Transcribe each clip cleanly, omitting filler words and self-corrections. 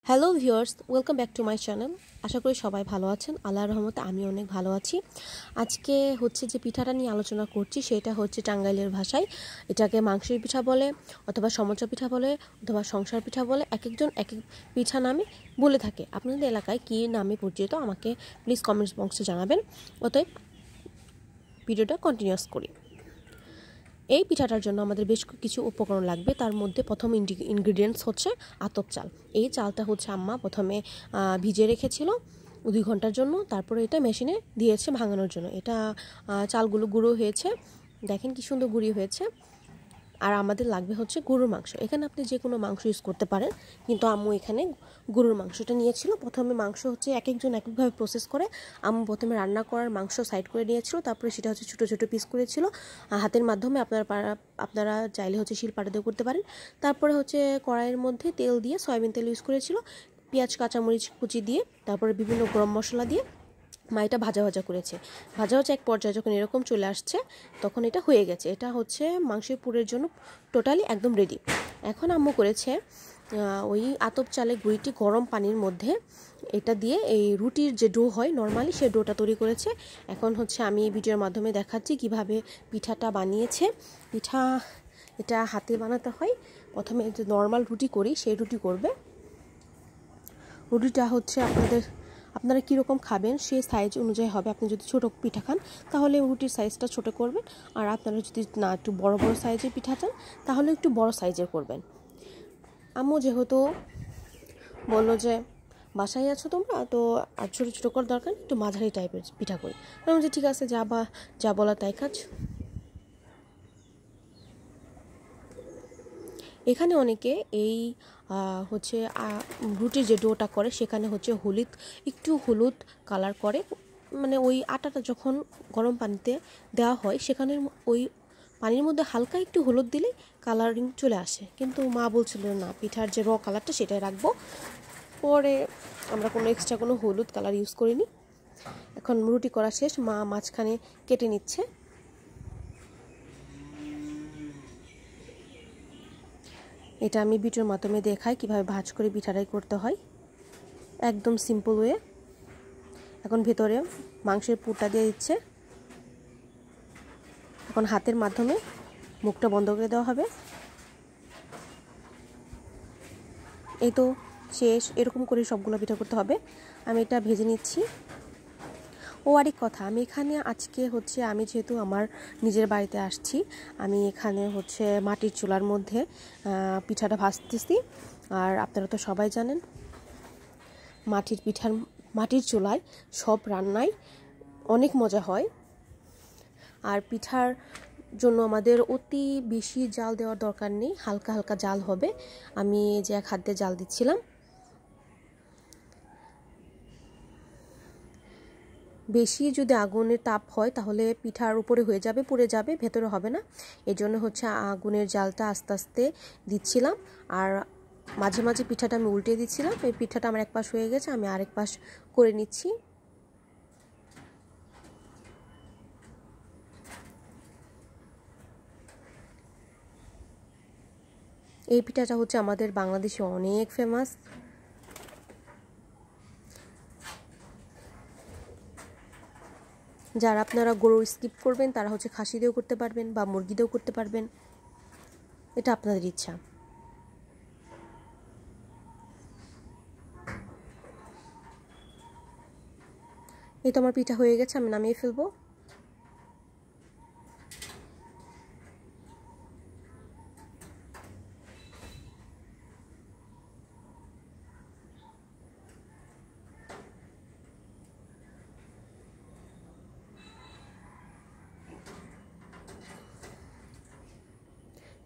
Hello viewers, welcome back to my channel. আশা করি সবাই ভালো আছেন। আল্লাহর রহমতে আমি অনেক ভালো আছি। আজকে যে পিঠাটা নিয়ে আলোচনা করছি সেটা হচ্ছে টাঙ্গাইলের ভাষায় এটাকে মাংসের পিঠা বলে, অথবা সমচা পিঠা বলে, অথবা সংসার পিঠা বলে। এক একজন এক এক পিঠা নামে বলে থাকে। আপনাদের এলাকায় কী নামে পরিচিত আমাকে প্লিজ কমেন্টস বক্সে জানাবেন। অতএব ভিডিওটা কন্টিনিউয়াস করি। এই পিঠাটার জন্য আমাদের বেশ কিছু উপকরণ লাগবে। তার মধ্যে প্রথম ইনগ্রিডিয়েন্টস হচ্ছে আতপ চাল। এই চালটা হচ্ছে আম্মা প্রথমে ভিজিয়ে রেখেছিল 2 ঘন্টার জন্য, তারপরে এটা মেশিনে দিয়েছে ভাঙানোর জন্য। এটা চালগুলো গুঁড়ো হয়েছে, দেখেন কি সুন্দর গুঁড়ি হয়েছে। আর আমাদের লাগবে হচ্ছে গরুর মাংস। এখানে আপনি যে কোনো মাংস ইউজ করতে পারেন, কিন্তু আম্মু এখানে গরুর মাংসটা নিয়েছিল। প্রথমে মাংস হচ্ছে এক একজন এক একভাবে প্রসেস করে। আম্মু প্রথমে রান্না করার মাংস সাইড করে নিয়েছিল, তারপরে সেটা হচ্ছে ছোটো ছোটো পিস করেছিল হাতের মাধ্যমে। আপনারা চাইলে হচ্ছে শিলপাটাতেও করতে পারেন। তারপরে হচ্ছে কড়াইয়ের মধ্যে তেল দিয়ে, সয়াবিন তেল ইউজ করেছিল, পেঁয়াজ কাঁচামরিচ কুচি দিয়ে, তারপরে বিভিন্ন গরম মশলা দিয়ে মা এটা ভাজা করেছে। ভাজা এক পর্যায়ে যখন এরকম চলে আসছে তখন এটা হয়ে গেছে। এটা হচ্ছে মাংসের পুরের জন্য টোটালি একদম রেডি। এখন আম্মু করেছে ওই আতপ চালের গুঁড়িটি গরম পানির মধ্যে এটা দিয়ে এই রুটির যে ডো হয় নর্মালি, সেই ডোটা তৈরি করেছে। এখন হচ্ছে আমি এই ভিডিওর মাধ্যমে দেখাচ্ছি কিভাবে পিঠাটা বানিয়েছে। এটা হাতে বানাতে হয়। প্রথমে যে নর্মাল রুটি করি সেই রুটি করবে। রুটিটা হচ্ছে আপনারা কীরকম খাবেন সেই সাইজ অনুযায়ী হবে। আপনি যদি ছোটো পিঠা খান তাহলে রুটির সাইজটা ছোটো করবেন, আর আপনারা যদি না একটু বড় সাইজের পিঠা চান তাহলে একটু বড় সাইজের করবেন। আম্মু যেহেতু বললো যে বাসায় আছো তোমরা, তো আর ছোটো ছোটো করার দরকার, একটু মাঝারি টাইপের পিঠা করি। আমি যে ঠিক আছে, যা বলা তাই কাজ। এখানে অনেকে এই হচ্ছে রুটির যে ডোটা করে সেখানে হচ্ছে একটু হলুদ কালার করে, মানে ওই আটাটা যখন গরম পানিতে দেওয়া হয় সেখানে ওই পানির মধ্যে হালকা একটু হলুদ দিলেই কালারিং চলে আসে। কিন্তু মা বলছিল না, পিঠার যে কালারটা সেটাই রাখবো। পরে আমরা এক্সট্রা কোনো হলুদ কালার ইউজ করিনি। এখন রুটি করা শেষ, মা মাঝখানে কেটে নিচ্ছে। এটা আমি ভিডিওর মাধ্যমে দেখাই কিভাবে ভাঁজ করে পিঠাটাই করতে হয়, একদম সিম্পল ওয়ে। এখন ভেতরে মাংসের পুরটা দিয়ে দিচ্ছে। এখন হাতের মাধ্যমে মুখটা বন্ধ করে দেওয়া হবে। এই তো শেষ। এরকম করে সবগুলো পিঠা করতে হবে। আমি এটা ভেজে নিচ্ছি। আরেক কথা, আমি এখানে আজকে হচ্ছে আমি যেহেতু আমার নিজের বাড়িতে আসছি, আমি এখানে হচ্ছে মাটির চুলার মধ্যে পিঠাটা ভাজতেছি। আর আপনারা তো সবাই জানেন মাটির চুলায় সব রান্নাই অনেক মজা হয়। আর পিঠার জন্য আমাদের অতি বেশি জাল দেওয়ার দরকার নেই, হালকা হালকা জাল হবে। আমি যে খাদ্যে জাল দিচ্ছিলাম, বেশি যদি আগুনের তাপ হয় তাহলে পিঠার উপরে হয়ে যাবে, পুড়ে যাবে, ভেতরে হবে না। এই জন্য হচ্ছে আগুনের জালটা আস্তে আস্তে দিচ্ছিলাম। আর মাঝে মাঝে পিঠাটা আমি উল্টে দিচ্ছিলাম। এই পিঠাটা আমার এক পাশ হয়ে গেছে, আমি আরেক পাশ করে নিচ্ছি। এই পিঠাটা হচ্ছে আমাদের বাংলাদেশে অনেক ফেমাস। যারা আপনারা গরু স্কিপ করবেন তারা হচ্ছে খাসি দিয়েও করতে পারবেন বা মুরগি দিয়েও করতে পারবেন, এটা আপনাদের ইচ্ছা। এই তো আমার পিঠা হয়ে গেছে, আমি নামিয়ে ফেলবো।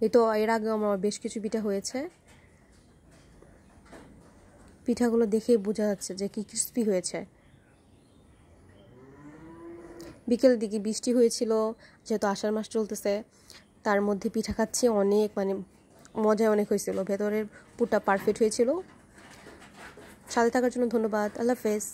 এই তো এর আগে আমার বেশ কিছু পিঠা হয়েছে। পিঠাগুলো দেখেই বোঝা যাচ্ছে যে কি ক্রিস্পি হয়েছে। বিকেলের দিকে বৃষ্টি হয়েছিল, যেহেতু আষাঢ় মাস চলতেছে, তার মধ্যে পিঠা খাচ্ছি অনেক, মজায় অনেক হয়েছিল। ভেতরের পুরটা পারফেক্ট হয়েছিল। সাথে থাকার জন্য ধন্যবাদ। আল্লাহ হাফেজ।